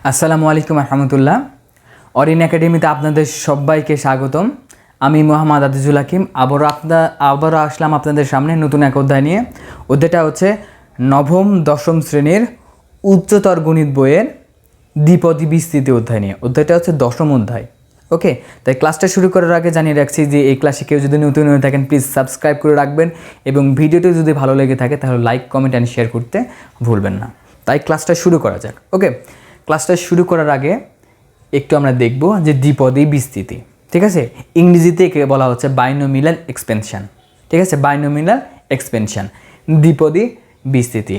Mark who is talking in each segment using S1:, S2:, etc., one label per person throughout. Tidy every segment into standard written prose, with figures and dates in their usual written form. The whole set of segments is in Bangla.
S1: আসসালামু আলাইকুম রহমতুল্লাহ। অরিন একাডেমিতে আপনাদের সবাইকে স্বাগতম। আমি মোহাম্মদ আজিজুল হাকিম আবারও আসলাম আপনাদের সামনে নতুন এক অধ্যায় নিয়ে। অধ্যায়টা হচ্ছে নবম দশম শ্রেণীর উচ্চতর গণিত বইয়ের দ্বিপদী বিস্তৃতি অধ্যায় নিয়ে। অধ্যায়টা হচ্ছে দশম অধ্যায়। ওকে, তাই ক্লাসটা শুরু করার আগে জানিয়ে রাখছি যে এই ক্লাসে কেউ যদি নতুন হয়ে থাকেন প্লিজ সাবস্ক্রাইব করে রাখবেন, এবং ভিডিওটি যদি ভালো লেগে থাকে তাহলে লাইক, কমেন্ট অ্যান্ড শেয়ার করতে ভুলবেন না। তাই ক্লাসটা শুরু করা যাক। ওকে, ক্লাসটা শুরু করার আগে একটু আমরা দেখব যে দ্বিপদী বিস্তৃতি। ঠিক আছে, ইংরেজিতে একে বলা হচ্ছে বাইনোমিনাল এক্সপেনশন। ঠিক আছে, বাইনোমিনাল এক্সপেনশন, দ্বিপদী বিস্তৃতি।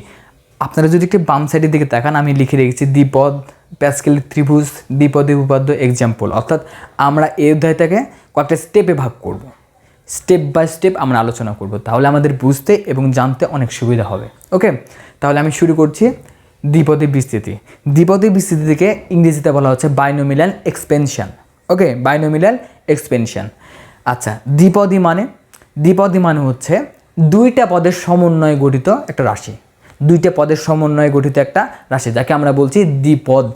S1: আপনারা যদি একটু বাম সাইডের দিকে তাকান, আমি লিখে রেখেছি দ্বিপদ, প্যাসকেলের ত্রিভুজ, দ্বিপদী উপপাদ্য, এক্সাম্পল। অর্থাৎ আমরা এই অধ্যায়টাকে কয়েকটা স্টেপে ভাগ করব, স্টেপ বাই স্টেপ আমরা আলোচনা করব, তাহলে আমাদের বুঝতে এবং জানতে অনেক সুবিধা হবে। ওকে, তাহলে আমি শুরু করছি। দ্বিপদী বিস্তৃতি, দ্বিপদী বিস্তৃতিকে ইংরেজিতে বলা হচ্ছে বাইনোমিনাল এক্সপেনশন। ওকে, বাইনোমিনাল এক্সপেনশন। আচ্ছা, দ্বিপদী মানে হচ্ছে দুইটা পদের সমন্বয়ে গঠিত একটা রাশি, দুইটা পদের সমন্বয়ে গঠিত একটা রাশি, যাকে আমরা বলছি দ্বিপদ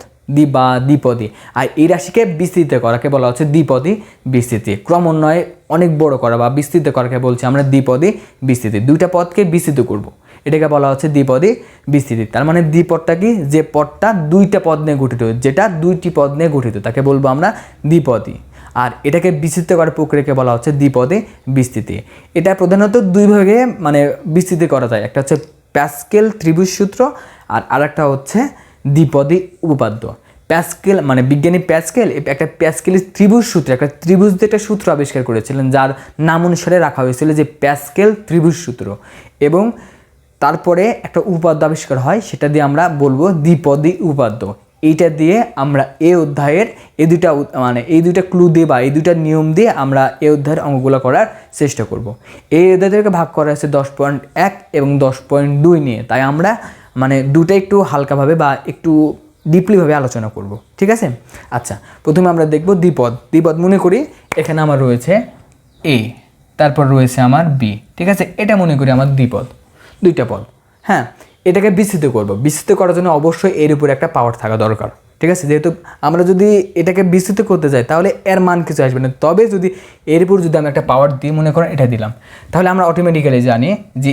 S1: বা দ্বিপদী। আর এই রাশিকে বিস্তৃত করাকে বলা হচ্ছে দ্বিপদী বিস্তৃতি। ক্রমান্বয়ে অনেক বড় করা বা বিস্তৃত করাকে বলছি আমরা দ্বিপদী বিস্তৃতি। দুইটা পদকে বিস্তৃত করব, এটাকে বলা হচ্ছে দ্বিপদী বিস্তৃতি। তার মানে দ্বিপদটা কি? যে পদটা দুইটা পদ নিয়ে গঠিত, যেটা দুইটি পদ নিয়ে গঠিত, তাকে বলবো আমরা দ্বিপদী। আর এটাকে বিস্তৃত করার প্রক্রিয়াকে বলা হচ্ছে দ্বিপদী বিস্তৃতি। এটা প্রধানত দুই ভাগে বিস্তৃত করা যায়। একটা হচ্ছে প্যাসকেল ত্রিভুজ সূত্র, আর আরেকটা হচ্ছে দ্বিপদী উপপাদ্য। প্যাসকেল বিজ্ঞানী প্যাসকেল একটা প্যাসকেলের ত্রিভুজ সূত্র, একটা ত্রিভুজ দিয়ে একটা সূত্র আবিষ্কার করেছিলেন, যার নাম অনুসারে রাখা হয়েছিল যে প্যাসকেল ত্রিভুজ সূত্র। এবং তারপরে একটা উপপাদ্য আবিষ্কার হয়, সেটা দিয়ে আমরা বলবো দ্বিপদী উপপাদ্য। এইটা দিয়ে আমরা এই অধ্যায়ের এই দুইটা ক্লু দিয়ে বা এই দুইটা নিয়ম দিয়ে আমরা এই অধ্যায়ের অঙ্কগুলো করার চেষ্টা করব। এই অধ্যায়টাকে ভাগ করা হয়েছে 10.1 এবং 10.2 নিয়ে, তাই আমরা দুটো একটু হালকাভাবে বা একটু ডিপলিভাবে আলোচনা করব। ঠিক আছে, আচ্ছা, প্রথমে আমরা দেখব দ্বিপদ। মনে করি এখানে আমার রয়েছে এ, তারপর রয়েছে আমার বি। ঠিক আছে, এটা মনে করি আমার দ্বিপদ, দুইটা পদ। হ্যাঁ, এটাকে বিস্তৃত করব। বিস্তৃত করার জন্য অবশ্যই এর উপরে একটা পাওয়ার থাকা দরকার। ঠিক আছে, যেহেতু আমরা যদি এটাকে বিস্তৃত করতে যাই তাহলে এর মান কিছু আসবে না। তবে যদি এর উপর যদি আমি একটা পাওয়ার দিই, মনে করেন এটা দিলাম, তাহলে আমরা অটোমেটিক্যালি জানি যে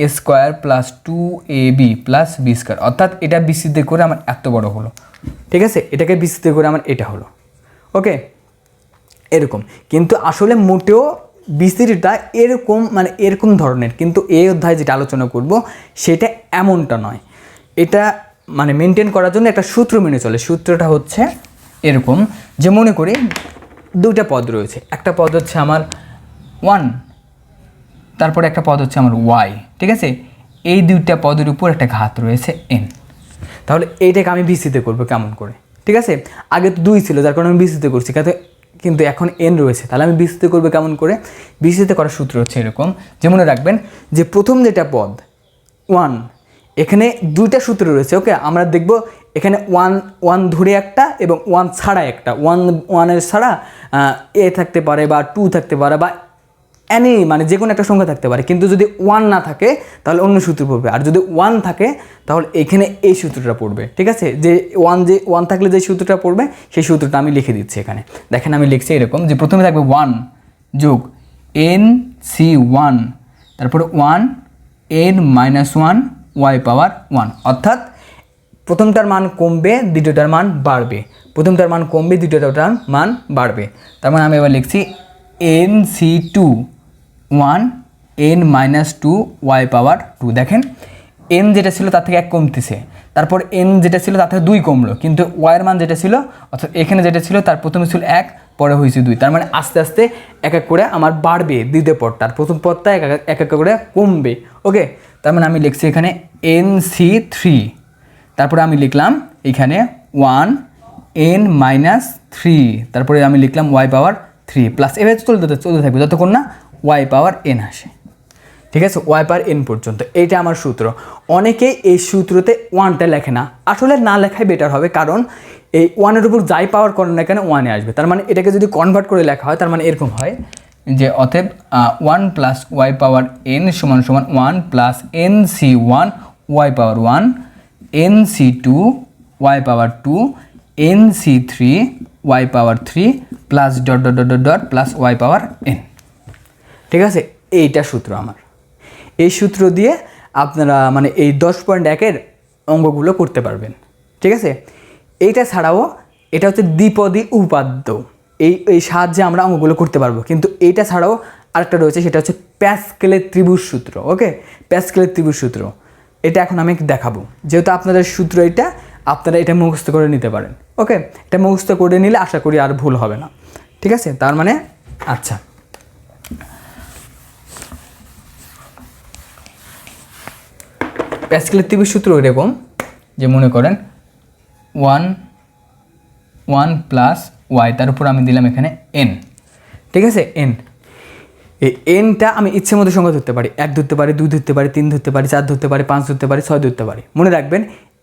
S1: a square plus 2ab plus B square, অর্থাৎ এটা বিস্তৃত করে আমার এত বড় হলো। ঠিক আছে, এটাকে বিস্তৃত করে আমার এটা হলো। ওকে, এরকম। কিন্তু আসলে মোটেও বিস্তৃতিটা এরকম ধরনের, কিন্তু এই অধ্যায়ে যেটা আলোচনা করব সেটা এমনটা নয়। এটা মেনটেন করার জন্য একটা সূত্র মেনে চলে। সূত্রটা হচ্ছে এরকম, যে মনে করি দুইটা পদ রয়েছে, একটা পদ হচ্ছে আমার 1, তারপরে একটা পদ হচ্ছে আমার y। ঠিক আছে, এই দুইটা পদের উপর একটা ঘাত রয়েছে n। তাহলে এইটাকে আমি বিস্তৃত করবো কেমন করে? ঠিক আছে, আগে তো 2 ছিল, যার কারণে আমি বিস্তৃত করছি, কিন্তু এখন n রয়েছে, তাহলে আমি বিস্তৃত করবো কেমন করে? বিস্তৃত করার সূত্র হচ্ছে এরকম, যে মনে রাখবেন যে প্রথম যেটা পদ 1, এখানে দুইটা সূত্র রয়েছে। ওকে, আমরা দেখব এখানে 1 ধরে একটা এবং 1 ছাড়া একটা। 1 ছাড়া a থাকতে পারে বা 2 থাকতে পারে বা এনি যে কোনো একটা সংখ্যা থাকতে পারে, কিন্তু যদি 1 না থাকে তাহলে অন্য সূত্র পড়বে, আর যদি 1 থাকে তাহলে এখানে এই সূত্রটা পড়বে। ঠিক আছে, যে 1 থাকলে যে সূত্রটা পড়বে সেই সূত্রটা আমি লিখে দিচ্ছি এখানে। দেখেন, আমি লিখছি এরকম, যে প্রথমে থাকবে 1 যোগ nc1, তারপরে 1 n-1 y পাওয়ার 1, অর্থাৎ প্রথমটার মান কমবে, দ্বিতীয়টার মান বাড়বে, প্রথমটার মান কমবে, দ্বিতীয়টার মান বাড়বে। তার মানে আমি এবার লিখছি nc2 1 n-2 y পাওয়ার 2। দেখেন, n যেটা ছিল তার থেকে 1 কমতেছে, তারপর n যেটা ছিল তার থেকে 2 কমলো, কিন্তু y এর মান যেটা ছিল, অর্থাৎ এখানে যেটা ছিল তার প্রথমে ছিল 1, পরে হয়েছে 2। তার মানে আস্তে আস্তে এক এক করে আমার বাড়বে দ্বিতীয় পদটার, প্রথম পদটা এক এক করে কমবে। ওকে, তার মানে আমি লিখছি এখানে nc3, তারপরে আমি লিখলাম এখানে 1 n-3, তারপরে আমি লিখলাম y পাওয়ার 3 প্লাস, এভাবে চলতে থাকবে যতক্ষণ না y পাওয়ার n আসে। ঠিক আছে, y পাওয়ার n পর্যন্ত, এইটা আমার সূত্র। অনেকেই এই সূত্রতে 1টা লেখে না, আসলে না লেখাই বেটার হবে, কারণ এই 1-এর উপর যাই পাওয়ার করেন না কেন 1-এ আসবে। তার মানে এটাকে যদি কনভার্ট করে লেখা হয়, তার মানে এরকম হয় যে অতএব 1 প্লাস y পাওয়ার n সমান 1 প্লাস nc1 y পাওয়ার 1 nc2 y পাওয়ার 2 NC3 y পাওয়ার 3 plus dot dot dot dot plus y পাওয়ার n। ঠিক আছে, এইটা সূত্র আমার। এই সূত্র দিয়ে আপনারা মানে এই 10.1-এর অঙ্কগুলো করতে পারবেন। ঠিক আছে, এইটা ছাড়াও এটা হচ্ছে দ্বিপদী উপাদ্য, এই সাহায্যে আমরা অঙ্কগুলো করতে পারবো। কিন্তু এইটা ছাড়াও আরেকটা রয়েছে, সেটা হচ্ছে প্যাসকেলের ত্রিভুজ সূত্র। ওকে, প্যাসকেলের ত্রিভুজ সূত্র এটা এখন আমি দেখাবো। যেহেতু আপনাদের সূত্র এটা, আপনারা এটা মুখস্থ করে নিতে পারেন। ওকে, এটা মুখস্থ করে নিলে আশা করি আর ভুল হবে না। ঠিক আছে, তার মানে আচ্ছা, প্যাসকেলের ত্রিভুজ সূত্র এরকম যে মনে করেন 1 প্লাস ওয়াই, তার উপর আমি দিলাম এখানে n। ঠিক আছে, n, এই nটা আমি ইচ্ছে মতো সংখ্যা ধরতে পারি, 1 ধরতে পারি, 2 ধরতে পারি, 3 ধরতে পারি, 4 ধরতে পারি, 5 ধরতে পারি, 6 ধরতে পারি। মনে রাখবেন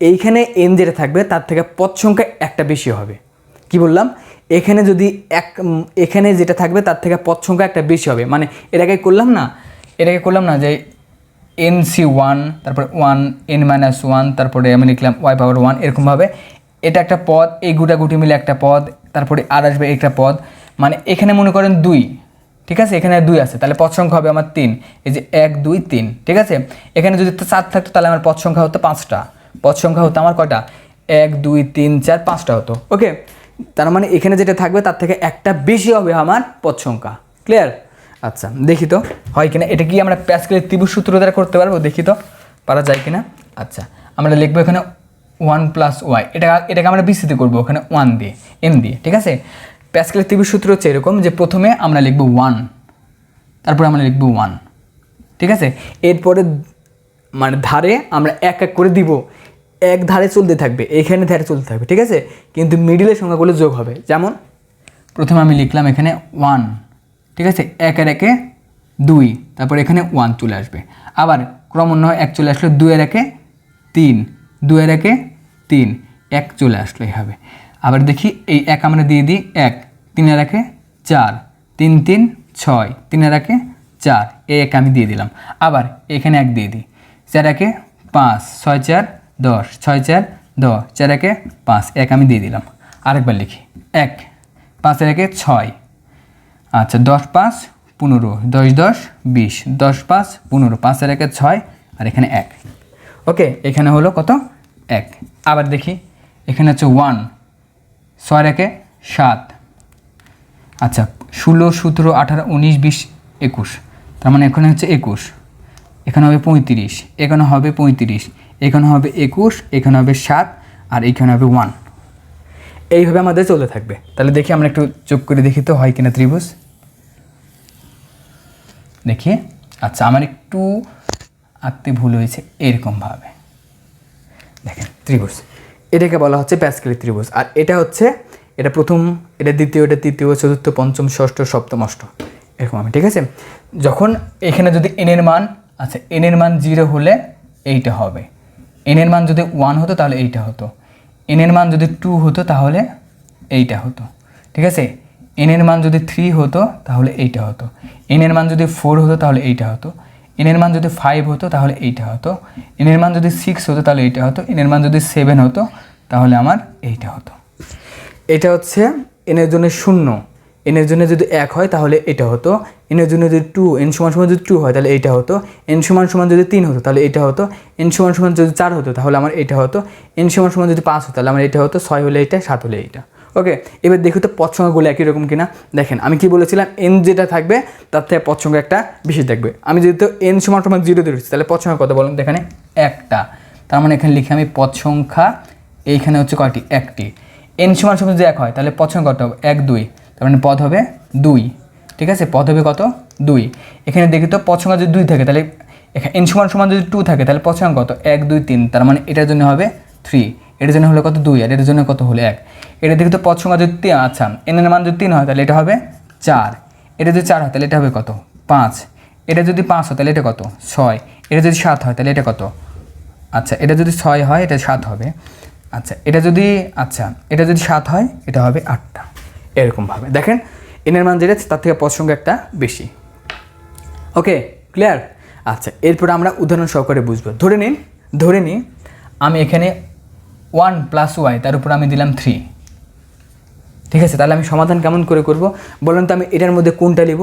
S1: এইখানে n যেটা থাকবে তার থেকে পদ সংখ্যা একটা বেশি হবে। কি বললাম, এখানে যদি এখানে যেটা থাকবে তার থেকে পদ সংখ্যা একটা বেশি হবে। মানে এটাকে করলাম না যে NC1 তারপরে 1 n-1 তারপরে আমি লিখলাম y পাওয়ার 1, এরকমভাবে এটা একটা পদ, এই গুটাগুটি মিলে একটা পদ, তারপরে আর আসবে একটা পদ। মানে এখানে মনে করেন 2, ঠিক আছে, এখানে 2 আছে, তাহলে পদ সংখ্যা হবে আমার 3। এই যে 1 2 3, ঠিক আছে। এখানে যদি 4 থাকতো তাহলে আমার পদ সংখ্যা হতো 5টা। পদ সংখ্যা হতো আমার কয়টা? 1 2 3 4 5টা হতো। ওকে, তার মানে এখানে যেটা থাকবে তার থেকে একটা বেশি হবে আমার পদ সংখ্যা। ক্লিয়ার? আচ্ছা, দেখি তো হয় কিনা। এটা কি আমরা প্যাসকেলের ত্রিভুজ সূত্র দ্বারা করতে পারবো? দেখি তো পারা যায় কিনা। আচ্ছা, আমরা লিখবো এখানে 1 প্লাস ওয়াই, এটাকে আমরা বিস্তৃত করবো ওখানে 1 দিয়ে, n দিয়ে। ঠিক আছে, প্যাসকেলের ত্রিভুজ সূত্র হচ্ছে এরকম যে প্রথমে আমরা লিখবো 1, তারপরে আমরা লিখবো 1। ঠিক আছে, এরপরে মানে ধারে আমরা এক এক করে দিব, এক ধারে চলতে থাকবে, এখানে ধারে চলতে থাকবে। ঠিক আছে, কিন্তু মিডিলের সংখ্যাগুলো যোগ হবে। যেমন প্রথমে আমি লিখলাম এখানে 1, ঠিক আছে, 1 এর 1 2, তারপর এখানে 1 চলে আসবে। আবার ক্রমান্বয়ে 1 চলে আসলো, 2 এর 1 3, 2 এর 1 3, 1 চলে আসলো এইভাবে। আবার দেখি এই 1 আমরা দিয়ে দিই 1, 3 এর 1 4, 3 3 6, 3 এর 1 4, এই 1 আমি দিয়ে দিলাম। আবার এখানে 1 দিয়ে দিই, 4 1 5, 6 4 10, 6 4 10, 4 1 5, 1 আমি দিয়ে দিলাম। আরেকবার লিখি 1, 5 এর 1 6, আচ্ছা 10 5 15, 10 10 20, 10 5 15, 5 এর 1 6, আর এখানে 1। ওকে, এখানে হলো কত? 1। আবার দেখি এখানে হচ্ছে 1, 6 এর 1 7, আচ্ছা 16 17 18 19 20 21, তার মানে এখানে হচ্ছে 21, এখানে হবে 35, এখানে হবে 35, এখানে হবে 21, এখানে হবে 7, আর এখানে হবে 1। এইভাবে আমাদের চলতে থাকবে। তাহলে দেখি আমরা একটু যোগ করে দেখি তো হয় কিনা ত্রিভুজ। দেখি, আচ্ছা আমার একটু আঁকতে ভুল হয়েছে, এরকমভাবে দেখেন ত্রিভুজ, এটাকে বলা হচ্ছে প্যাসকেলের ত্রিভুজ। আর এটা হচ্ছে এটা প্রথম, এটা দ্বিতীয়, এটা তৃতীয়, চতুর্থ, পঞ্চম, ষষ্ঠ, সপ্তম, অষ্টম, এরকম আমি। ঠিক আছে, যখন এখানে যদি n এর মান, আচ্ছা n এর মান 0 হলে এইটা হবে, n এর মান যদি 1 হতো তাহলে এইটা হতো, n এর মান যদি 2 হতো তাহলে এইটা হতো। ঠিক আছে, n এর মান যদি 3 হতো তাহলে এইটা হতো, n এর মান যদি 4 হতো তাহলে এইটা হতো, n এর মান যদি 5 হতো তাহলে এইটা হতো, n এর মান যদি 6 হতো তাহলে এইটা হতো, n এর মান যদি 7 হতো তাহলে আমার এইটা হতো। এটা হচ্ছে n এর জন্য 0, n এর জন্য যদি 1 হয় তাহলে এটা হতো, n এর জন্য যদি 2, n সমান সমান যদি 2 হয় তাহলে এইটা হতো, n সমান সমান যদি 3 হতো তাহলে এটা হতো, n সমান সমান যদি 4 হতো তাহলে আমার এটা হতো, n সমান সমান যদি 5 হতো তাহলে আমার এটা হতো, 6 হলে এইটা, 7 হলে এইটা। ওকে, এবার দেখো তো পদ সংখ্যাগুলো একই রকম কিনা। দেখেন আমি কি বলেছিলাম, n যেটা থাকবে তার থেকে পদ সংখ্যা একটা বেশি থাকবে। আমি যেহেতু n সমান সমান 0 ধরেছি তাহলে পদ সংখ্যা কত বলুন তো? এখানে একটা, তার মানে এখানে লিখে আমি পদ সংখ্যা, এইখানে হচ্ছে কয়টি? একটি। n সমান সমান যদি 1 হয় তাহলে পদ সংখ্যা কত হবে? 1 2, তার মানে পদ হবে 2। ঠিক আছে, পদ হবে কত? 2। এখানে দেখি তো পদ সংখ্যা যদি 2 থাকে তাহলে এখানে n সমান সমান যদি 2 থাকে তাহলে পদ সংখ্যা কত? 1 2 3, তার মানে এটার জন্য হবে 3, এটার জন্য হলো কত? 2, আর এটার জন্য কত হলো? 1। এটা দেখি তো পদ সংখ্যা যদি 3, আচ্ছা n এর মান যদি 3 হয় তাহলে এটা হবে 4, এটা যদি 4 হয় তাহলে এটা হবে কত? 5, এটা যদি 5 হয় তাহলে এটা কত? 6, এটা যদি 7 হয় তাহলে এটা কত? আচ্ছা এটা যদি 6 হয় এটা 7 হবে, আচ্ছা এটা যদি 7 হয় এটা হবে 8টা। এরকমভাবে দেখেন n এর মান যেটা তার থেকে পদ সংখ্যা একটা বেশি। ওকে, ক্লিয়ার? আচ্ছা, এরপর আমরা উদাহরণ সহকারে বুঝবো। ধরে নিই আমি এখানে 1 প্লাস ওয়াই, তার উপর আমি দিলাম 3, ঠিক আছে, তাহলে আমি সমাধান কেমন করে করব বলেন তো? আমি এটার মধ্যে কোনটা নিব?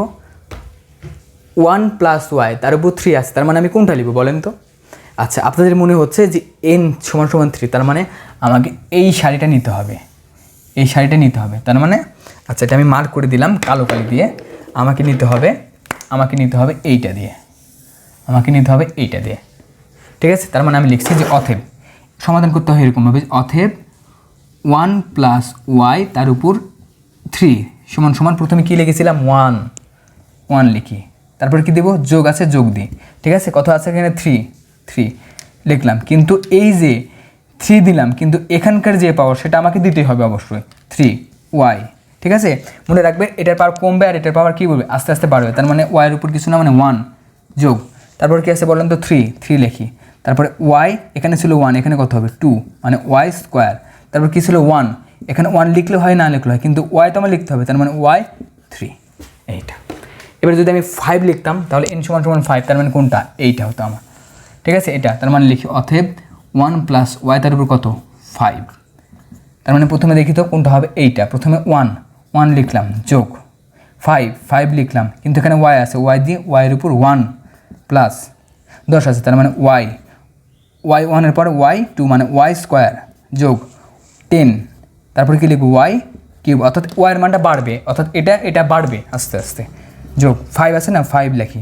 S1: 1 + y তার উপর 3 আছে, তার মানে আমি কোনটা নিব বলেন তো? আচ্ছা, আপনাদের মনে হচ্ছে যে n = 3, তার মানে আমাকে এই সারিটা নিতে হবে, এই সারিটা নিতে হবে। তার মানে আচ্ছা, এটা আমি মার্ক করে দিলাম কালো কালি দিয়ে। আমাকে নিতে হবে এইটা দিয়ে, আমাকে নিতে হবে এইটা দিয়ে। ঠিক আছে, তার মানে আমি লিখছি যে অতএব সমাধান করতে হয় এরকমভাবে, অতএব 1 + y তার উপর 3 = প্রথমে কী লিখেছিলাম? 1 লিখি, তারপর কি দেব? যোগ আছে, যোগ দিই। ঠিক আছে, কত আছে এখানে? 3 লিখলাম, কিন্তু এই যে 3 দিলাম, কিন্তু এখানকার যে পাওয়ার সেটা আমাকে দিতেই হবে অবশ্যই, 3y। ঠিক আছে, মনে রাখবেন এটার পাওয়ার কমবে আর এটার পাওয়ার কী বলবে? আস্তে আস্তে বাড়বে। তার মানে ওয়াইয়ের উপর কিছু না, মানে 1 যোগ, তারপর কি আছে বলেন তো? 3 লিখি, তারপরে y এখানে ছিল 1, এখানে কত হবে? 2, মানে y²। তারপর কি ছিল? 1, এখানে 1 লিখলে হয় না লিখলে হয়, কিন্তু y তো আমার লিখতে হবে, তার মানে y3 এইটা। এবার যদি আমি 5 লিখতাম তাহলে n = 5, তার মানে কোনটা? এইটা হতো আমার। ঠিক আছে, এটা। তার মানে লিখি অতএব 1 + y তার উপর কত? 5। তার মানে প্রথমে দেখি তো কোনটা হবে? এইটা। প্রথমে 1 লিখলাম, যোগ 5 লিখলাম, কিন্তু এখানে y আছে, y দিয়ে y-এর উপর 1 প্লাস 10 আছে, তার মানে y 1 এর পর y2 মানে y² যোগ 10, তারপরে কি লিখব? y³ অর্থাৎ y এর মানটা বাড়বে, অর্থাৎ এটা বাড়বে আস্তে আস্তে, যোগ 5 আছে না, 5 লিখি,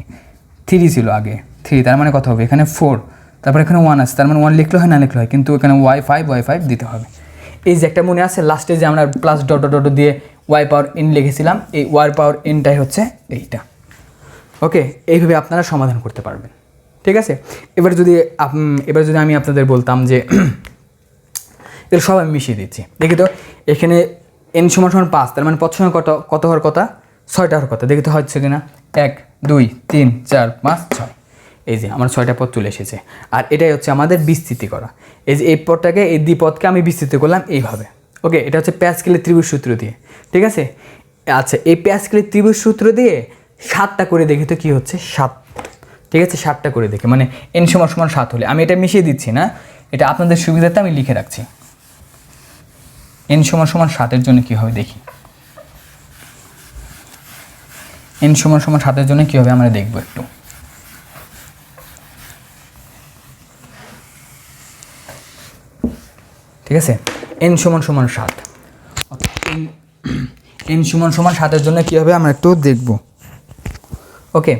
S1: 3 ছিল আগে, 3, তার মানে কত হবে? এখানে 4, তারপর এখানে 1 আছে, তার মানে 1 লিখলে হয় না লিখলে হয়, কিন্তু এখানে y5 দিতে হবে। এই যে একটা মনে আছে লাস্টে যে আমরা প্লাস ডট দিয়ে y⁴n লিখেছিলাম, এই y⁴nটাই হচ্ছে এইটা। ওকে, এইভাবে আপনারা সমাধান করতে পারবেন। ঠিক আছে, এবার যদি আমি আপনাদের বলতাম যে এগুলো সব আমি মিশিয়ে দিচ্ছি, দেখি তো এখানে n = 5, তার মানে পথ সংখ্যা কত হওয়ার কথা? 6টা হওয়ার কথা, দেখি তো হচ্ছে কিনা। 1 2 3 4 5 6, এই যে আমার 6টা পদ চলে এসেছে। আর এটাই হচ্ছে আমাদের বিস্তৃতি করা। এই যে এই পদটাকে, এই দ্বিপদকে আমি বিস্তৃত করলাম এইভাবে। ওকে, এটা হচ্ছে প্যাসকেলের ত্রিভুজ সূত্র দিয়ে। ঠিক আছে, আচ্ছা, এই প্যাসকেলের ত্রিভুজ সূত্র দিয়ে 7টা করে দেখি তো কী হচ্ছে? 7। ঠিক আছে, 7টা করে দেখি, মানে n = 7 হলে, আমি এটা মিশিয়ে দিচ্ছি না, এটা আপনাদের সুবিধাতে আমি লিখে রাখছি। n = 7 জন্য কী হবে দেখি, n = 7 জন্য কী হবে আমরা দেখব একটু। ঠিক আছে, n = 7, n = 7 জন্য কী হবে আমরা একটু দেখব। ওকে,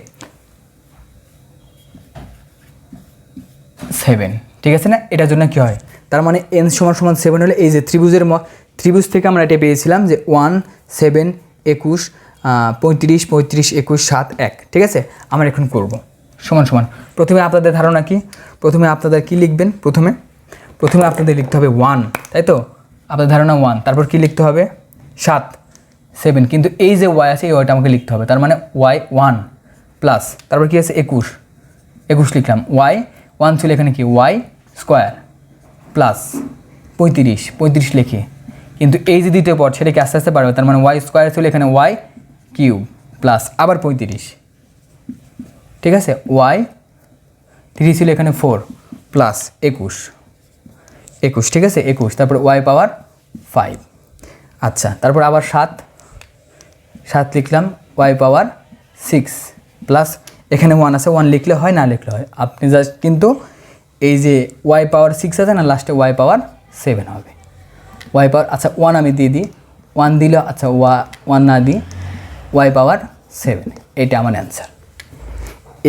S1: 7, ঠিক আছে না? এটার জন্য কী হয়? তার মানে n = 7 হলে এই যে ত্রিভুজ থেকে আমরা এটা পেয়েছিলাম যে 1 7 21 35 35 21 7 1। ঠিক আছে, আমরা এখন করব সমান। প্রথমে আপনাদের ধারণা কি? প্রথমে আপনাদের কি লিখবেন? প্রথমে আপনাদের লিখতে হবে 1, তাই তো? আপনাদের ধারণা 1, তারপর কি লিখতে হবে? 7 7, কিন্তু এই যে y আছে এই ওয়াইটা আমাকে লিখতে হবে, তার মানে y1 প্লাস, তারপর কি আছে? 21 লিখলাম, y1 ছিল এখানে কি? y² প্লাস 35 লিখি, কিন্তু এই যে দ্বিতীয় পদ সেটাকে আস্তে আস্তে বাড়বে, তার মানে y² ছিল এখানে y³ প্লাস আবার 35। ঠিক আছে, y3 ছিল এখানে 4 প্লাস 21, ঠিক আছে, 21, তারপর y⁴5। আচ্ছা, তারপর আবার 7 লিখলাম, y⁴6 প্লাস এখানে 1 আছে, 1 লিখলে হয় না লিখলে হয়, আপনি জাস্ট কিন্তু এই যে y⁴6 আছে না, লাস্টে y⁴7 হবে। আচ্ছা 1 আমি দিয়ে দিই, 1 দিলে, আচ্ছা 1 না দিই, y⁴7, এটা আমার অ্যান্সার।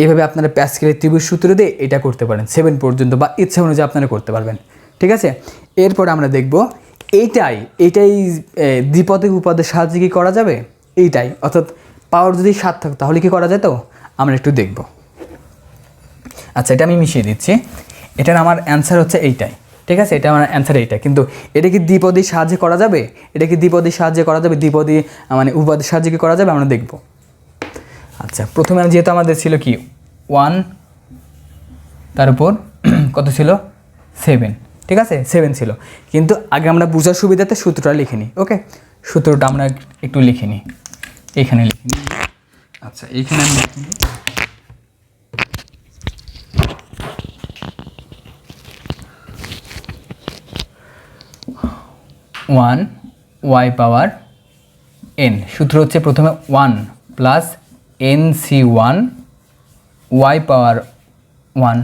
S1: এইভাবে আপনারা প্যাসকেলের ত্রিভুজ সূত্র দিয়ে এটা করতে পারেন 7 পর্যন্ত, বা ইচ্ছা অনুযায়ী আপনারা করতে পারবেন। ঠিক আছে, এরপর আমরা দেখব এইটাই দ্বিপদে উপপাদ্যের সাহায্যে কি করা যাবে? এইটাই, অর্থাৎ পাওয়ার যদি 7 থাকতো তাহলে কি করা যেত? আমরা একটু দেখব। আচ্ছা, এটা আমি মিশিয়ে দিচ্ছি, এটার আমার অ্যান্সার হচ্ছে এইটাই। ঠিক আছে, এটা আমার অ্যান্সার এইটা, কিন্তু এটা কি দ্বিপদীর সাহায্যে করা যাবে? দ্বিপদী মানে উপপাদ্যের সাহায্যে কি করা যাবে আমরা দেখব। আচ্ছা, প্রথমে যেহেতু আমাদের ছিল কি 1, তার উপর কত ছিল? 7। ঠিক আছে, 7 ছিল, কিন্তু আগে আমরা বোঝার সুবিধাতে সূত্রটা লিখে নিই। ওকে, সূত্রটা আমরা একটু লিখে নিই, এখানে লিখে নিই। আচ্ছা, এইখানে আমি লিখে নিই, 1 y⁴ এন, সূত্র হচ্ছে প্রথমে 1 প্লাস NC1 y পাওয়ার 1,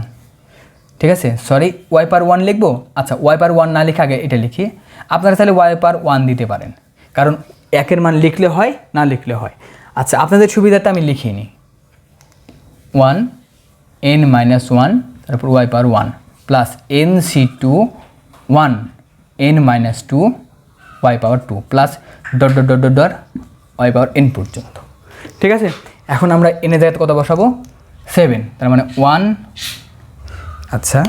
S1: ঠিক আছে, সরি y পাওয়ার 1 লিখবো, আচ্ছা y পাওয়ার 1 না লিখে আগে এটা লিখি, আপনারা তাহলে y পাওয়ার 1 দিতে পারেন, কারণ একের মান লিখলে হয় না লিখলে হয়। আচ্ছা আপনাদের সুবিধাতে আমি লিখি নিই 1 n মাইনাস 1 তারপর y পাওয়ার 1 plus NC2 1 n minus 2 y পাওয়ার 2 plus dot dot dot dot dot y পাওয়ার n পর্যন্ত, ঠিক আছে। এখন আমরা n এর জায়গায় কত বসাবো 7, তার মানে 1, আচ্ছা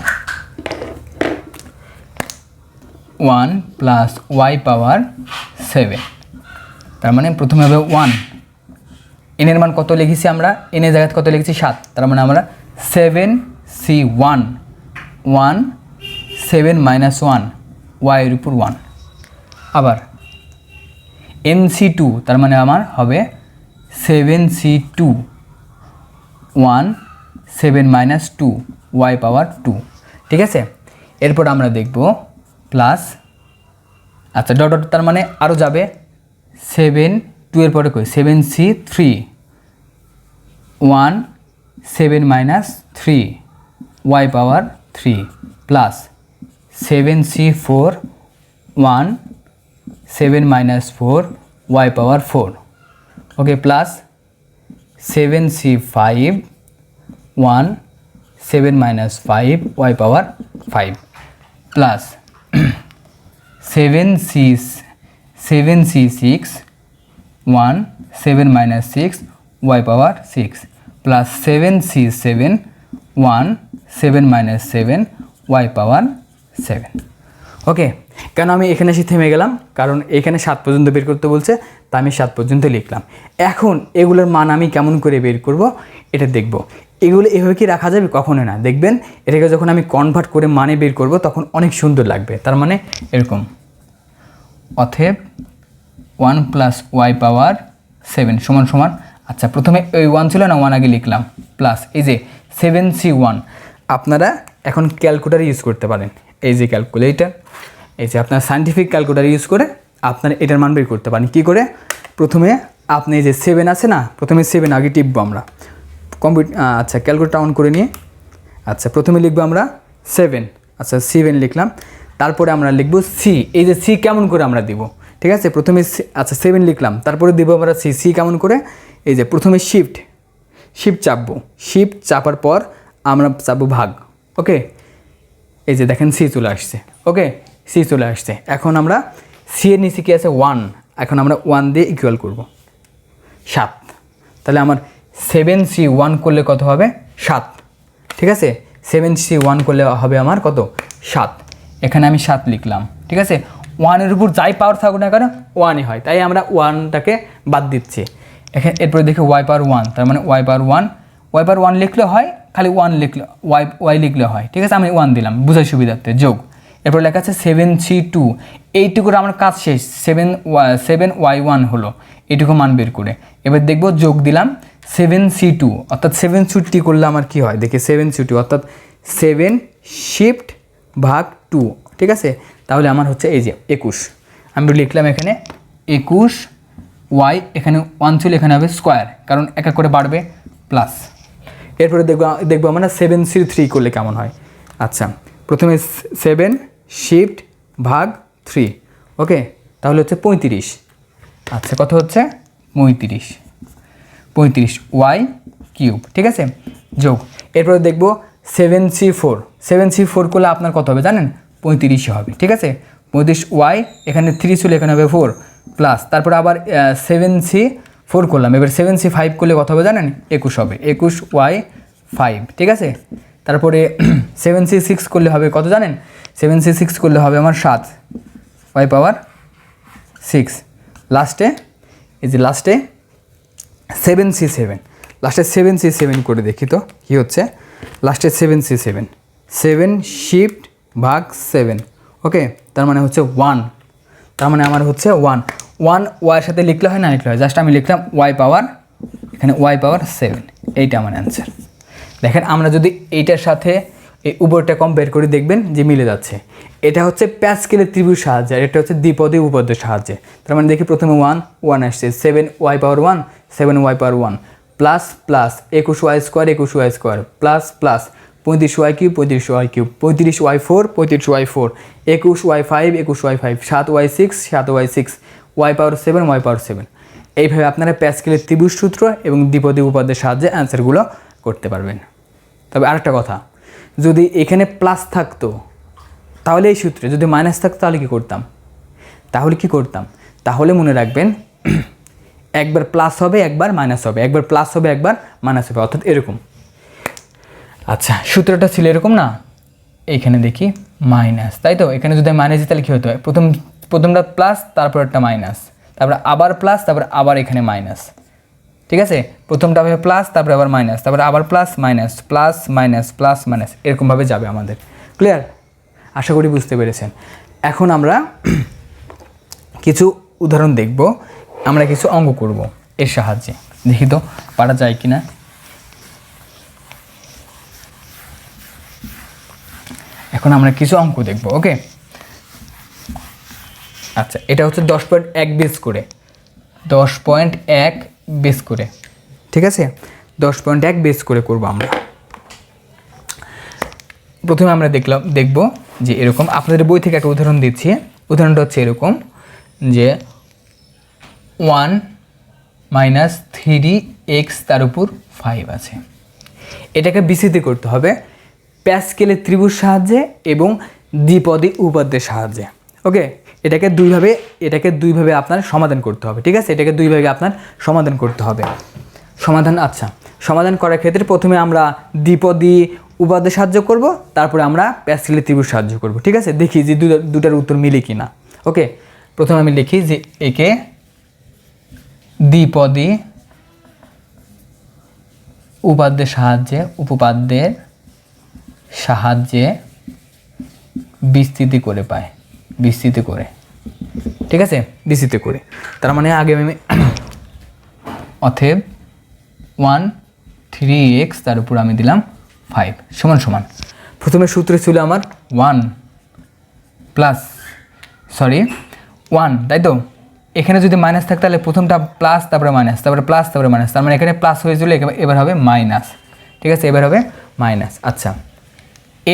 S1: 1 প্লাস y পাওয়ার 7, তার মানে প্রথমে হবে 1, n এর মান কত লিখেছি আমরা, n এর জায়গায় কত লিখেছি 7, তার মানে আমরা 7C1 1 7 মাইনাস 1 y এর উপর 1, আবার NC2 তার মানে আমার হবে 7C2 1 7 মাইনাস 2 y পাওয়ার 2, ঠিক আছে। এরপর আমরা দেখব প্লাস, আচ্ছা ডট ডট তার মানে আরও যাবে 7 2 এর পরে কই 7C3 1 7 মাইনাস 3 y পাওয়ার 3 প্লাস 7C4 1 7 মাইনাস 4 y পাওয়ার 4, ওকে, প্লাস 7C5 1 7 মাইনাস 5 y পাওয়ার 5 প্লাস 7C6 1 7 মাইনাস 6 y পাওয়ার 6 প্লাস 7C7 1 7 মাইনাস 7 y পাওয়ার 7, ওকে। কেন আমি এখানে এসে থেমে গেলাম, কারণ এখানে 7 পর্যন্ত বের করতে বলছে, তা আমি 7 পর্যন্ত লিখলাম। এখন এগুলোর মান আমি কেমন করে বের করব এটা দেখব। এগুলো এভাবে কি রাখা যাবে, কখনো না। দেখবেন এটাকে যখন আমি কনভার্ট করে মানে বের করব তখন অনেক সুন্দর লাগবে। তার মানে এরকম, অতএব 1 প্লাস y পাওয়ার 7 সমান সমান, আচ্ছা প্রথমে ওই 1 ছিল না, 1 আগে লিখলাম, প্লাস এই যে 7C1, আপনারা এখন ক্যালকুলেটর ইউজ করতে পারেন, এই যে ক্যালকুলেটর, এই যে আপনার সায়েন্টিফিক ক্যালকুলেটর ইউজ করে আপনার এটার মান বের করতে পারেন। কী করে, প্রথমে আপনি এই যে 7 আছে না, প্রথমে 7 আগে টিপবো আমরা, আচ্ছা ক্যালকুলেটর অন করে নিয়ে, আচ্ছা প্রথমে লিখবো আমরা 7, আচ্ছা 7 লিখলাম, তারপরে আমরা লিখবো সি, এই যে সি কেমন করে আমরা দিব, ঠিক আছে। প্রথমে আচ্ছা 7 লিখলাম, তারপরে দিব আমরা সি, সি কেমন করে, এই যে প্রথমে শিফট চাপবো, শিফট চাপার পর আমরা চাপবো ভাগ, ওকে, এই যে দেখেন সি চলে আসছে, ওকে সি চলে আসছে। এখন আমরা সি এর নিচে কি আছে 1, এখন আমরা 1 দিয়ে ইকুয়াল করব 7, তাহলে আমার 7C1 করলে কত হবে 7, ঠিক আছে, 7C1 করলে হবে আমার কত 7, এখানে আমি 7 লিখলাম, ঠিক আছে। 1 এর উপর যাই পাওয়ার থাকুক না কেন 1ই হয়, তাই আমরা 1টাকে বাদ দিচ্ছি। এখানে এরপরে দেখি y পাওয়ার 1, তার মানে y পাওয়ার 1 লিখলে হয়, খালি 1 লিখলে y লিখলে হয়, ঠিক আছে। আমি 1 দিলাম বুঝার সুবিধার্থে, যোগ, এরপর লেখা আছে 7C2, এইটুকুর আমার কাজ শেষ, 7y1 হলো এইটুকু মান বের করে। এবার দেখব যোগ দিলাম 7C2, অর্থাৎ 7 করলে আমার কি হয় দেখি, 7C2 অর্থাৎ 7 শিফট ভাগ 2, ঠিক আছে। তাহলে আমার হচ্ছে এই যে 21, আমি লিখলাম এখানে 21, y এখানে 1 ছিল, এখানে হবে স্কোয়ার, কারণ এক এক করে বাড়বে, প্লাস এরপরে দেখবো আমরা 7C3 করলে কেমন হয়। আচ্ছা প্রথমে 7 শিফট ভাগ 3, ওকে, তাহলে হচ্ছে 35, আচ্ছা কত হচ্ছে 35 y কিউব, ঠিক আছে, যোগ, এরপরে দেখবো 7C4 করলে আপনার কত হবে জানেন, 35 হবে, ঠিক আছে। 35 y এখানে 3 ছিল, এখানে হবে 4, প্লাস তারপরে আবার 7C4 করলাম, এবার 7C5 করলে কত হবে জানেন, 21 হবে, 21 y 5, ঠিক আছে। তারপরে 7C6 করলে হবে কত জানেন, 7C6 করলে হবে আমার 7 y পাওয়ার 6, লাস্টে এই যে লাস্টে 7C7 করে দেখি তো কী হচ্ছে, লাস্টে 7 শিফট ভাগ 7, ওকে, তার মানে হচ্ছে 1, তার মানে আমার হচ্ছে 1 ওয়াইয়ের সাথে লিখলে হয় না লিখলে হয়, জাস্ট আমি লিখলাম y পাওয়ার, এখানে y পাওয়ার 7, এইটা আমার অ্যান্সার। দেখেন আমরা যদি এইটার সাথে এই উপরটা কম্পেয়ার করে দেখবেন যে মিলে যাচ্ছে। এটা হচ্ছে প্যাসকেলের ত্রিভুজ সাহায্যে, আর এটা হচ্ছে দ্বিপদী উপপাদ্যের সাহায্যে। তার মানে দেখি প্রথমে 1 আসছে, 7y পাওয়ার 1 7y পাওয়ার 1 plus plus 21y square 21y square plus plus 35y cube 35y cube 35y4 35y4 21y5 21y5 7y6 7y6 y পাওয়ার 7 y পাওয়ার 7। এইভাবে আপনারা প্যাসকেলের ত্রিভুজ সূত্র এবং দ্বিপদী উপপাদ্যের সাহায্যে অ্যান্সারগুলো করতে পারবেন। তবে আরেকটা কথা, যদি এখানে প্লাস থাকতো তাহলে এই সূত্রে, যদি মাইনাস থাকতো তাহলে কি করতাম? তাহলে মনে রাখবেন একবার প্লাস হবে একবার মাইনাস হবে, একবার প্লাস হবে একবার মাইনাস হবে, অর্থাৎ এরকম। আচ্ছা, সূত্রটা ছিল এরকম না, এইখানে দেখি মাইনাস, তাই তো? এখানে যদি মাইনাস দিই তাহলে কী হতো? প্রথমটা প্লাস, তারপর একটা মাইনাস, তারপরে আবার প্লাস, তারপরে আবার এখানে মাইনাস। ঠিক আছে, প্রথমটা হবে প্লাস, তারপরে আবার মাইনাস, তারপরে আবার plus minus plus minus plus minus, এরকমভাবে যাবে আমাদের। ক্লিয়ার? আশা করি বুঝতে পেরেছেন। এখন আমরা কিছু উদাহরণ দেখব, আমরা কিছু অঙ্ক করব এর সাহায্যে। দেখি তো পারা যায় কি না। এখন আমরা কিছু অঙ্ক দেখব। ওকে, আচ্ছা, এটা হচ্ছে 10.1 বেস করে, 10.1 বেস করে, ঠিক আছে? 10.1 বেস করে করব আমরা। প্রথমে আমরা দেখব যে এরকম, আপনাদের বই থেকে একটা উদাহরণ দিচ্ছি। উদাহরণটা হচ্ছে এরকম যে 1 - 3x তার উপর 5 আছে। এটাকে বিস্তৃত করতে হবে প্যাসকেলের ত্রিভুজ সাহায্যে এবং দ্বিপদী উপপাদ্যের সাহায্যে। ওকে, এটাকে দুইভাবে আপনার সমাধান করতে হবে। ঠিক আছে, এটাকে দুইভাবে আপনার সমাধান করতে হবে। আচ্ছা, সমাধান করার ক্ষেত্রে প্রথমে আমরা দ্বিপদী উপপাদ্যের সাহায্য করব, তারপরে আমরা প্যাসকেলের ত্রিভুজ সাহায্য করব। ঠিক আছে, দেখি যে দুটার উত্তর মিলে কিনা। ওকে, প্রথমে আমি লিখি যে একে দ্বিপদী উপপাদ্যের সাহায্যে বিস্তৃত করে পায়, বিস্তৃত করে। ঠিক আছে, বিস্তৃত করে, তার মানে আগে আমি অতএব 1 3x তার উপর আমি দিলাম 5 সমান সমান। প্রথমে সূত্রে ছিল আমার 1, তাই তো? এখানে যদি মাইনাস থাকে তাহলে প্রথমটা প্লাস, তারপরে মাইনাস, তারপরে প্লাস, তারপরে মাইনাস, তার মানে এখানে প্লাস হয়েছিল, এবার হবে মাইনাস। ঠিক আছে, এবার হবে মাইনাস। আচ্ছা,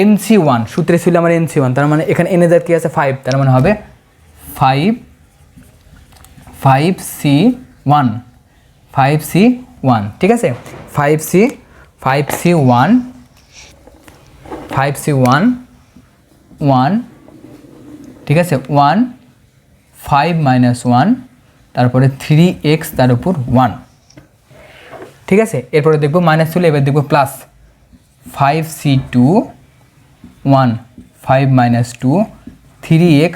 S1: NC1 সূত্রে ছিল আমার NC1, তার মানে এখানে এনে যার কি আছে 5, তার মানে হবে 5C1। ঠিক আছে, 5C1 ঠিক আছে, 1 5 - 1 তারপরে 3x তার উপর 1। ঠিক আছে, এরপরে দেখবো মাইনাস ছিল, এবার দেখবো প্লাস 5C2 1 5 - 2 3x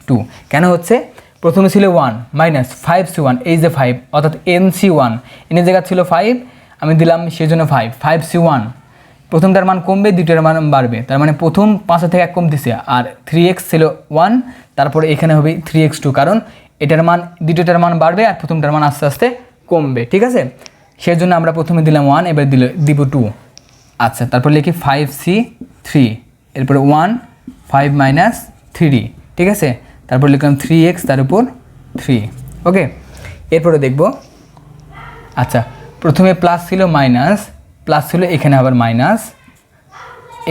S1: 2। কেন হচ্ছে? প্রথমে ছিল 1 মাইনাস 5C1, এই যে 5, অর্থাৎ NC1 এনের জায়গা ছিল 5, আমি দিলাম সেই জন্য 5C1। প্রথমটার মান কমবে, দ্বিতীয়টার মান বাড়বে, তার মানে প্রথম 5 থেকে 1 কমতেছে, আর 3x ছিল 1, তারপরে এখানে হবে 3x2, কারণ এটার মান দ্বিতীয়টার মান বাড়বে আর প্রথমটার মান আস্তে আস্তে কমবে। ঠিক আছে, সেই জন্য আমরা প্রথমে দিলাম 1, এবার দিব 2। আচ্ছা, তারপর লিখি 5C3, এরপরে 1 5 - 3। ঠিক আছে, তারপর লিখলাম 3x তার উপর 3। ওকে, এরপরে দেখব। আচ্ছা, প্রথমে প্লাস ছিল, এখানে আবার মাইনাস,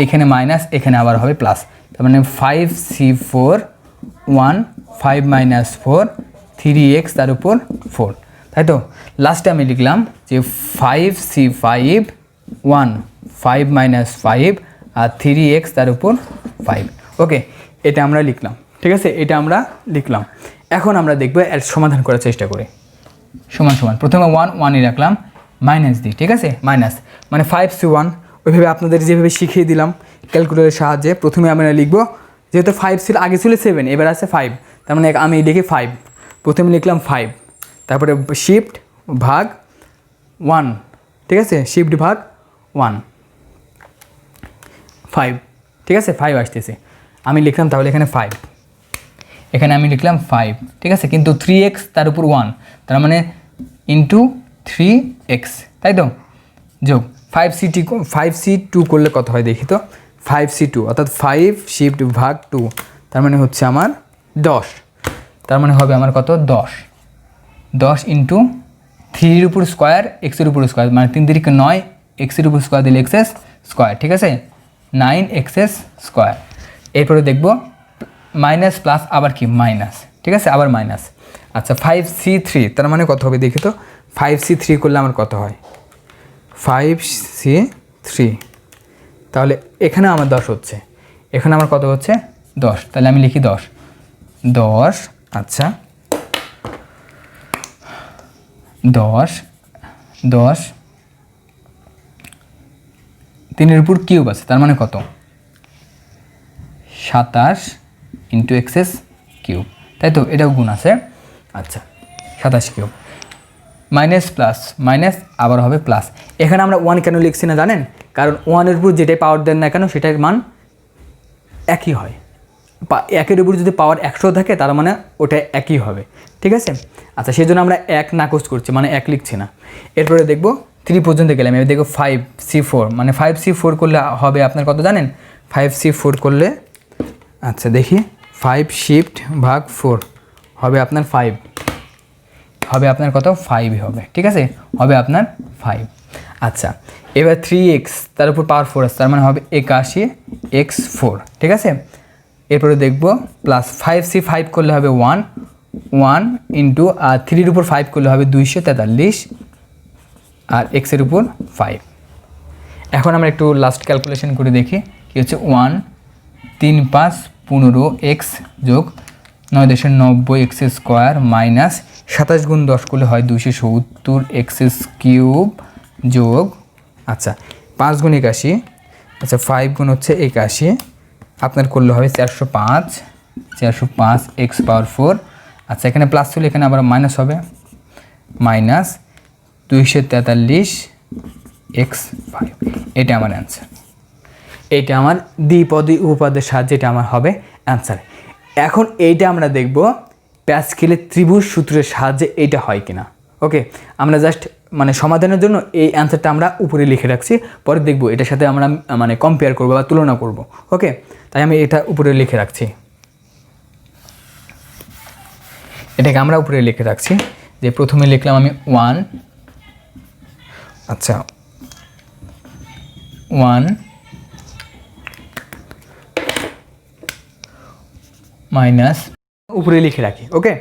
S1: এখানে মাইনাস, এখানে আবার হবে প্লাস, তার মানে 5C4 1 5 - 4 3x তার উপর 4। তাই তো? লাস্টে আমি লিখলাম যে 5C5 1 5 - 5 আর 3x তার উপর 5। ওকে, এটা আমরা লিখলাম। ঠিক আছে, এটা আমরা লিখলাম। এখন আমরা দেখব এর সমাধান করার চেষ্টা করে। সমান সমান, প্রথমে 1ই রাখলাম, মাইনাস দিই। ঠিক আছে, মাইনাস মানে 5C1, ওইভাবে আপনাদের যেভাবে শিখিয়ে দিলাম ক্যালকুলেটরের সাহায্যে। প্রথমে আমরা লিখব, যেহেতু 5 ছিল, আগে ছিল 7, এবার আছে 5, তার মানে আমি লিখি 5। প্রথমে লিখলাম 5, তারপরে শিফট ভাগ 1। ঠিক আছে, শিফট ভাগ 1 5। ঠিক আছে, 5 আসতেছে, আমি লিখলাম তাহলে এখানে 5, এখানে আমি লিখলাম 5। ঠিক আছে, কিন্তু 3x তার উপর 1, তার মানে ইন্টু 3x, তাই তো? যোগ 5c2 করলে কত হয় দেখি তো। 5c2 অর্থাৎ 5 শিফট ভাগ 2, তার মানে হচ্ছে আমার 10। তার মানে হবে আমার কত, 10 ইন্টু 3 উপর স্কোয়ার এক্সের উপর স্কোয়ার, মানে 3 3 9, এক্সের উপর স্কোয়ার দিলে এক্সেস স্কোয়ার, ঠিক আছে, 9x স্কোয়ার। এরপরে দেখব মাইনাস প্লাস আবার কি মাইনাস, ঠিক আছে, আবার মাইনাস। আচ্ছা 5c3 তার মানে কত হবে দেখি তো। 5c3 করলে আমার কত হয়, 5c3, তাহলে এখানে আমার 10 হচ্ছে, এখানে আমার কত হচ্ছে 10, তাহলে আমি লিখি 10। আচ্ছা 10 3 উপর কিউব আছে, তার মানে কত 27 ইন্টু এক্সেস কিউব, তাই তো, এটাও গুণ আছে। আচ্ছা 27 কিউব, মাইনাস প্লাস মাইনাস আবার হবে প্লাস। এখানে আমরা 1 কেন লিখছি না জানেন, কারণ 1-এর উপর যেটাই পাওয়ার দেন না কেন সেটার মান একই হয়। 1-এর উপর যদি পাওয়ার 100 থাকে তার মানে ওটা একই হবে, ঠিক আছে। আচ্ছা সেই জন্য আমরা 1 নাকচ করছি, মানে 1 লিখছি না। এরপরে দেখব 3 পর্যন্ত গেলাম, এবার দেখব 5c4, মানে 5c4 করলে হবে আপনার কত জানেন, 5c4 করলে, আচ্ছা দেখি, 5 শিফট ভাগ 4 হবে আপনার 5, হবে আপনার কত 5 হবে, ঠিক আছে, হবে আপনার 5। আচ্ছা এবার 3x তার উপর পাওয়ার 4 আছে, তার মানে হবে 81x4, ঠিক আছে। এরপরে দেখব প্লাস 5c5 করলে হবে 1 ইন্টু, আর 3-এর উপর 5 করলে হবে 243, আর এক্সের উপর 5। এখন আমরা একটু লাস্ট ক্যালকুলেশন করে দেখি কি হচ্ছে। 1 3 5 15x যোগ 9 90 এক্স স্কোয়ার মাইনাস 27 গুণ 10 করলে হয় 270 এক্স কিউব যোগ, আচ্ছা 5 গুণ 81, আচ্ছা 5 গুণ হচ্ছে 81, আপনার করলে হবে 405 এক্স পাওয়ার 4। আচ্ছা এখানে প্লাস ছিল, এখানে আবার মাইনাস হবে, মাইনাস 243 এক্স 5, এটা আমার অ্যান্সার। এইটা আমার দ্বিপদী উপপাদ্যের সাহায্যে এটা আমার হবে অ্যান্সার। এখন এইটা আমরা দেখব প্যাসকেলের ত্রিভুজ সূত্রের সাহায্যে এইটা হয় কিনা। ওকে, আমরা জাস্ট মানে সমাধানের জন্য এই অ্যান্সারটা আমরা উপরে লিখে রাখছি, পরে দেখব এটার সাথে আমরা মানে কম্পেয়ার করব বা তুলনা করব। ওকে, তাই আমি এটা উপরে লিখে রাখছি, এটাকে আমরা উপরে লিখে রাখছি। যে প্রথমে লিখলাম আমি 1, আচ্ছা 1 মাইনাস, উপরে লিখে রাখি। Okay,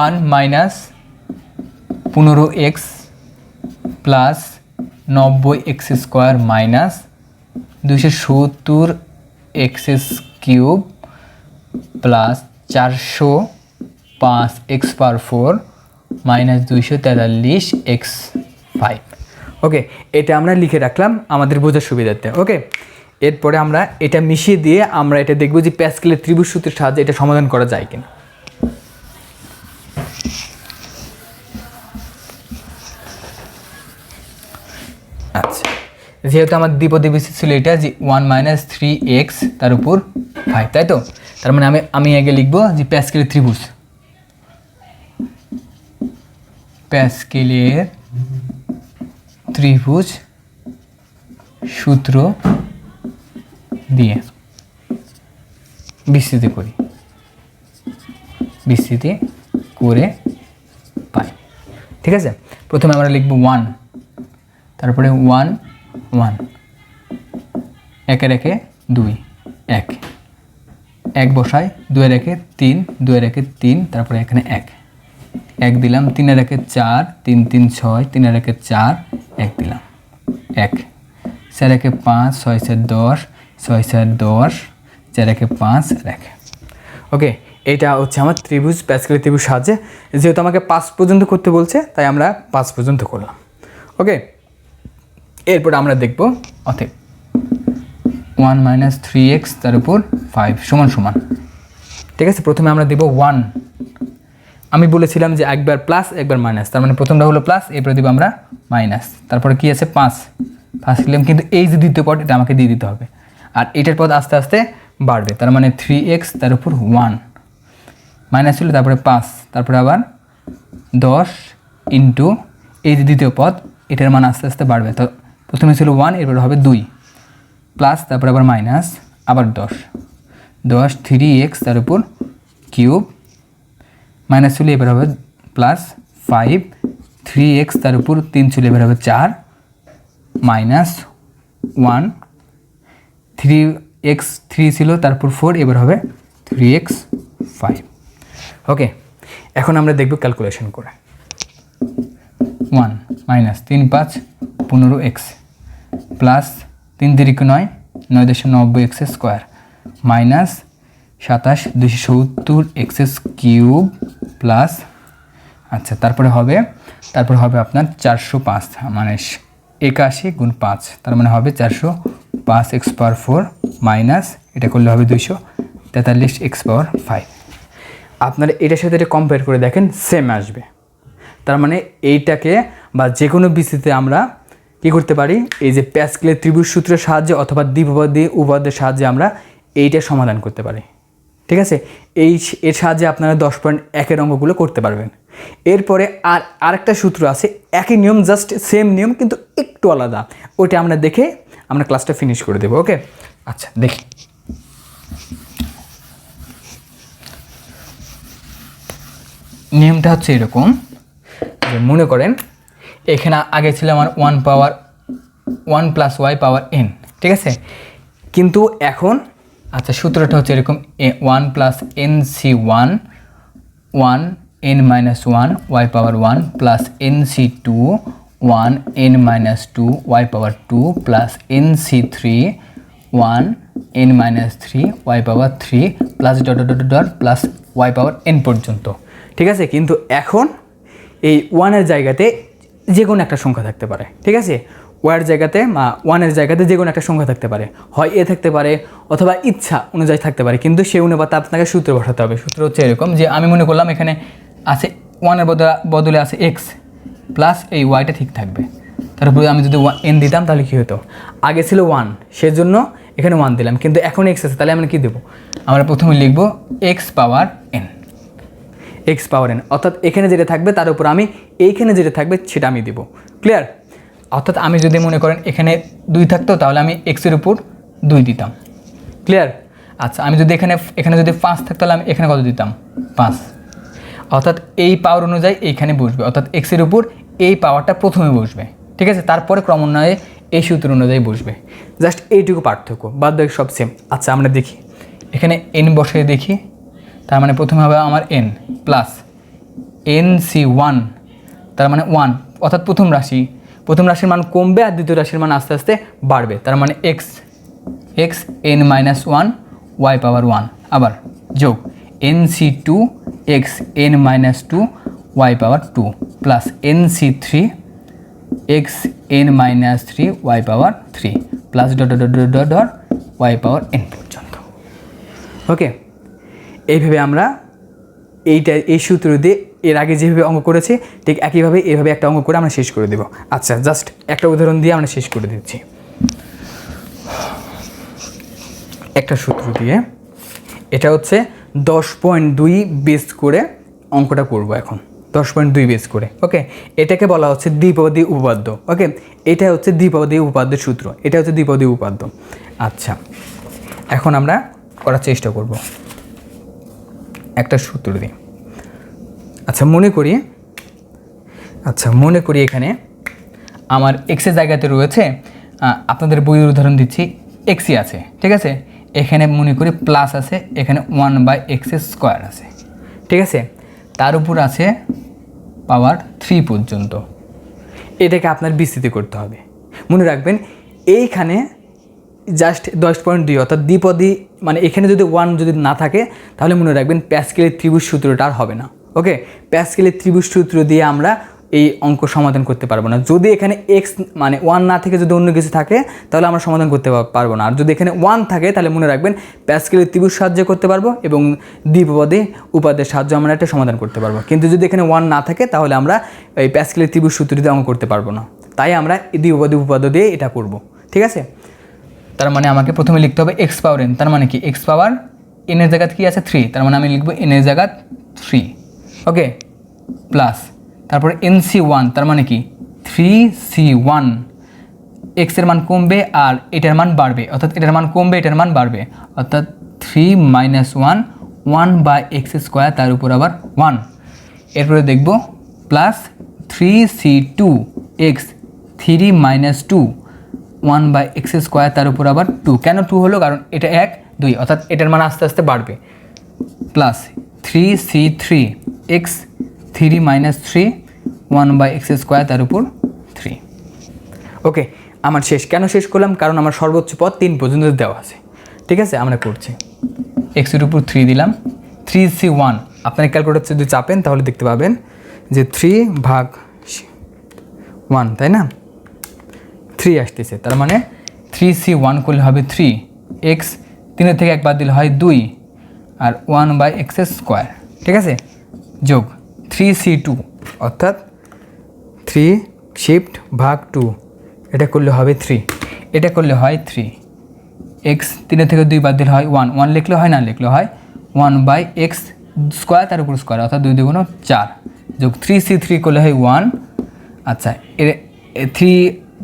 S1: 1 minus 15x plus 90 x square minus 270 x cube plus 405 x power 4 minus 243 x 5। Okay, এটা আমরা লিখে রাখলাম আমাদের বোঝার সুবিধার্থে। ওকে, এরপরে আমরা এটা মিশিয়ে দিয়ে আমরা এটা দেখব যে প্যাসকেলের ত্রিভুজ সূত্রের সাহায্যে এটা সমাধান করা যায় কিনা। আচ্ছা, যেহেতু আমার দ্বিপদী বিশিষ্ট ছিল এটা যে 1 মাইনাস 3x তার উপর 5, তাই তো, তার মানে আমি আগে লিখব যে প্যাসকেলের ত্রিভুজ সূত্র দিয়ে বিস্তৃতি করে পাই। ঠিক আছে, প্রথমে আমরা লিখব 1, তারপরে 1 1, একের একে 2 1 বসাই, 2-এর একে 3, 2-এর একে 3, তারপরে এখানে 1 দিলাম, 3-এর একে 4, 3 3 6, 3-এর একে 4, 1 দিলাম 1, 4 একে 5, 6 4 10, 6 4 10, 4 একে 5 1। ওকে, এটা হচ্ছে আমার ত্রিভুজ, প্যাসকেলের ত্রিভুজ সাহায্যে। যেহেতু আমাকে 5 পর্যন্ত করতে বলছে তাই আমরা 5 পর্যন্ত করলাম। ওকে, এরপর আমরা দেখব অতএব 1 মাইনাস 3x তার উপর 5 সমান সমান। ঠিক আছে, প্রথমে আমরা দেব 1, আমি বলেছিলাম যে একবার প্লাস একবার মাইনাস, তার মানে প্রথমটা হলো প্লাস, এরপরে দেবো আমরা মাইনাস, তারপরে কি আছে 5 লিখলাম, কিন্তু এই যে দ্বিতীয় পদ এটা আমাকে দিয়ে দিতে হবে, আর এটার পদ আস্তে আস্তে বাড়বে, তার মানে 3x তার উপর 1 মাইনাস ছিল, তারপরে 5, তারপরে আবার 10 ইন্টু এই যে দ্বিতীয় পদ এটার মান আস্তে আস্তে বাড়বে। তো প্রথমে ছিল 1, এরপর হবে 2 প্লাস, তারপর আবার মাইনাস, আবার 10 3x তার উপর কিউব, মাইনাস ছিল এবার হবে প্লাস 5 3x তার উপর 3 ছিল এবার হবে 4 মাইনাস 1 3x 3 ছিল তারপর 4 এবার হবে 3x 5। ওকে, এখন আমরা দেখব ক্যালকুলেশন করে। 1 minus 3 5 15x plus 3 3 9 990x square minus 27 270 x cube plus, আচ্ছা তারপরে হবে আপনার 405 মানে 81 গুণ 5, তার মানে হবে 405 x পাওয়ার 4 মাইনাস এটা করলে হবে 243 x পাওয়ার 5। আপনারা এটার সাথে এটা কম্পেয়ার করে দেখেন, সেম আসবে। তার মানে এইটাকে বা যে কোনো বিসিতে আমরা কী করতে পারি, এই যে প্যাসকেলের ত্রিভুজ সূত্রের সাহায্যে অথবা দ্বিপদী উপপাদ্যের সাহায্যে আমরা এইটা সমাধান করতে পারি। ঠিক আছে, এর সাহায্যে আপনারা 10.1 এর অঙ্কগুলো করতে পারবেন। এরপরে আরেকটা সূত্র আছে, একই নিয়ম, জাস্ট সেম নিয়ম কিন্তু একটু আলাদা, ওইটা আমরা দেখে আমরা ক্লাসটা ফিনিশ করে দেবো। ওকে, আচ্ছা দেখি। নিয়মটা হচ্ছে এরকম যে মনে করেন এখানে আগে ছিল আমার 1 প্লাস ওয়াই পাওয়ার এন, ঠিক আছে, কিন্তু এখন আচ্ছা সূত্রটা হচ্ছে এরকম 1 plus n C 1 n minus 1 y power 1 plus n C 2 1 n minus 2 y power 2 plus n C 3 1 n minus 3 y power 3 plus dot dot dot plus y power n পর্যন্ত। ঠিক আছে, কিন্তু এখন এই 1-এর জায়গাতে যে কোনো একটা সংখ্যা থাকতে পারে। ঠিক আছে, ওয়ার জায়গাতে বা 1-এর জায়গাতে যে কোনো একটা সংখ্যা থাকতে পারে, হয় এ থাকতে পারে অথবা ইচ্ছা অনুযায়ী থাকতে পারে, কিন্তু সেই অনুপাতে আপনাকে সূত্র বসাতে হবে। সূত্র হচ্ছে এরকম যে আমি মনে করলাম এখানে আছে 1-এর বদলে আছে এক্স প্লাস এই ওয়াইটা ঠিক থাকবে, তারপরে আমি যদি এন দিতাম তাহলে কী হতো, আগে ছিল 1 সেজন্য এখানে 1 দিলাম, কিন্তু এখন এক্স আছে তাহলে আমরা কী দেবো, আমরা প্রথমে লিখবো এক্স পাওয়ার এন, এক্স পাওয়ার এন, অর্থাৎ এখানে যেটা থাকবে তার উপর আমি এইখানে যেটা থাকবে সেটা আমি দেবো। ক্লিয়ার? অর্থাৎ আমি যদি মনে করেন এখানে 2 থাকতো তাহলে আমি এক্সের উপর 2 দিতাম। ক্লিয়ার? আচ্ছা আমি যদি এখানে যদি 5 থাকতো তাহলে আমি এখানে কত দিতাম, 5। অর্থাৎ এই পাওয়ার অনুযায়ী এইখানে বসবে, অর্থাৎ এক্সের উপর এই পাওয়ারটা প্রথমে বসবে। ঠিক আছে, তারপরে ক্রমান্বয়ে এই সূত্র অনুযায়ী বসবে। জাস্ট এইটুকু পার্থক্য, বাদ বাকি সব সেম। আচ্ছা আমরা দেখি, এখানে এন বসে দেখি, তার মানে প্রথমে হবে আমার এন প্লাস এন সি 1, তার মানে 1, অর্থাৎ প্রথম রাশির মান কমবে আর দ্বিতীয় রাশির মান আস্তে আস্তে বাড়বে, তার মানে x n minus 1 y power 1, আবার যোগ n C 2 x n minus 2 y power 2 plus n C 3 x n minus 3 y power 3 plus dot dot dot dot dot y power n পর্যন্ত। ওকে, এইভাবে আমরা এই সূত্র দিয়ে এর আগে যেভাবে অঙ্ক করেছি ঠিক একইভাবে এইভাবে একটা অঙ্ক করে আমরা শেষ করে দেব। আচ্ছা জাস্ট একটা উদাহরণ দিয়ে আমরা শেষ করে দিচ্ছি। একটা সূত্র দিয়ে, এটা হচ্ছে 10.2 বেস করে অঙ্কটা করব এখন, 10.2 বেস করে। ওকে, এটাকে বলা হচ্ছে দ্বিপদী উপপাদ্য। ওকে, এটা হচ্ছে দ্বিপদী উপপাদ্যের সূত্র, এটা হচ্ছে দ্বিপদী উপপাদ্য। আচ্ছা এখন আমরা করার চেষ্টা করব একটা সূত্র দিয়ে। আচ্ছা মনে করি এখানে আমার এক্সের জায়গাতে রয়েছে, আপনাদের বইয়ের উদাহরণ দিচ্ছি, এক্সই আছে। ঠিক আছে, এখানে মনে করি প্লাস আছে, এখানে 1/x² আছে। ঠিক আছে, তার উপর আছে পাওয়ার 3 পর্যন্ত। এটাকে আপনার বিস্তৃত করতে হবে। মনে রাখবেন এইখানে জাস্ট 10.2 অর্থাৎ দ্বিপদী, মানে এখানে যদি 1 যদি না থাকে তাহলে মনে রাখবেন প্যাসকেলের ত্রিভুজ সূত্রটা আর হবে না। ওকে, প্যাসকেলের ত্রিভুজ সূত্র দিয়ে আমরা এই অঙ্ক সমাধান করতে পারবো না। যদি এখানে এক্স মানে 1 না থেকে যদি অন্য কিছু থাকে তাহলে আমরা সমাধান করতে পারবো না। আর যদি এখানে 1 থাকে তাহলে মনে রাখবেন প্যাসকেলের ত্রিভুজ সাহায্যে করতে পারবো এবং দ্বিপদী উপপাদ্যের সাহায্যে আমরা একটা সমাধান করতে পারবো। কিন্তু যদি এখানে 1 না থাকে তাহলে আমরা এই প্যাসকেলের ত্রিভুজ সূত্র দিয়ে অঙ্ক করতে পারবো না। তাই আমরা দ্বিপদী উপপাদ্য দিয়ে এটা করব। ঠিক আছে, তার মানে আমাকে প্রথমে লিখতে হবে এক্স পাওয়ার এন, তার মানে কি এক্স পাওয়ার এন এর জায়গায় কি আছে 3, তার মানে আমি লিখবো এন এর জায়গা 3। ওকে, প্লাস তারপরে এনসি 1, তার মানে কি 3 3c1 এক্সের মান কমবে আর এটার মান বাড়বে, অর্থাৎ এটার মান কমবে এটার মান বাড়বে, অর্থাৎ 3 - 1 1/x², তার উপর আবার 1। এরপরে দেখব প্লাস 3c2 x 3 - 2 1/x², তার উপর আবার 2। কেন 2 হলো? কারণ এটা 1 2, অর্থাৎ এটার মান আস্তে আস্তে বাড়বে। প্লাস 3c3 x 3 - 3 1/x², তার উপর 3। ওকে, আমার শেষ। কেন শেষ করলাম? কারণ আমার সর্বোচ্চ পদ 3 পর্যন্ত দেওয়া আছে। ঠিক আছে, আমরা করছি। এক্সের উপর 3 দিলাম, 3c1। আপনার ক্যালকুলেটর যদি চাপেন তাহলে দেখতে পাবেন যে 3/1, তাই না? 3 আসতেছে, তার মানে 3c1 করলে হবে 3, x 3 থেকে 1 বাদ দিলে হয় 2 আর 1/x²। ঠিক আছে, যোগ 3c2, অর্থাৎ 3/2, এটা করলে হবে 3, এটা করলে হয় 3, x 3 থেকে 2 বাদ দিলে হয় 1, 1 লিখলে হয় না লিখলে হয় 1/x², তার উপর স্কোয়ার, অর্থাৎ 2 2 4, যোগ 3c3 করলে হয় 1। আচ্ছা, এর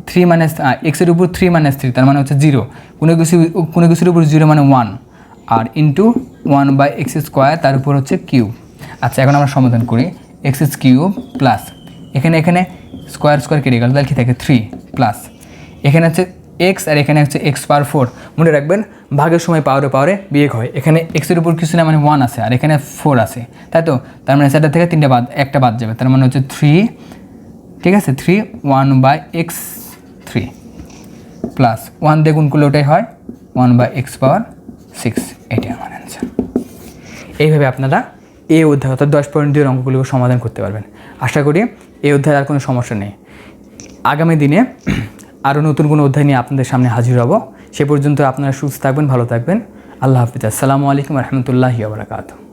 S1: 3 মানে এক্সের উপর 3 - 3, তার মানে হচ্ছে 0। কোনো কিছুর উপর 0 মানে 1, আর ইন্টু 1/x², তার উপর হচ্ছে কিউব। আচ্ছা, এখন আমরা সমাধান করি। x³ প্লাস এখানে স্কোয়ার কেটে গেল, তাহলে কি থাকে 3 প্লাস এখানে হচ্ছে x আর এখানে হচ্ছে x⁴। মনে রাখবেন ভাগের সময় পাওয়ারে বিয়োগ হয়। এখানে x-এর উপর কিছু না মানে 1 আছে আর এখানে 4 আছে, তাই তো? তার মানে সেটা থেকে একটা বাদ যাবে, তার মানে হচ্ছে 3। ঠিক আছে, 3 1/x3 প্লাস 1 দিয়ে গুণ করলে ওটাই হয় 1/x⁶। এটাই আমার অ্যান্সার। এইভাবে আপনারা এই অধ্যায় অর্থাৎ 10.2 অঙ্কগুলো সমাধান করতে পারবেন। আশা করি এই অধ্যায়ে আর কোনো সমস্যা নেই। আগামী দিনে আরও নতুন কোনো অধ্যায় নিয়ে আপনাদের সামনে হাজির হব। সে পর্যন্ত আপনারা সুস্থ থাকবেন, ভালো থাকবেন। আল্লাহ হাফিজ। আসসালামু আলাইকুম রহমতুল্লাহি ওয়া বারাকাতুহু।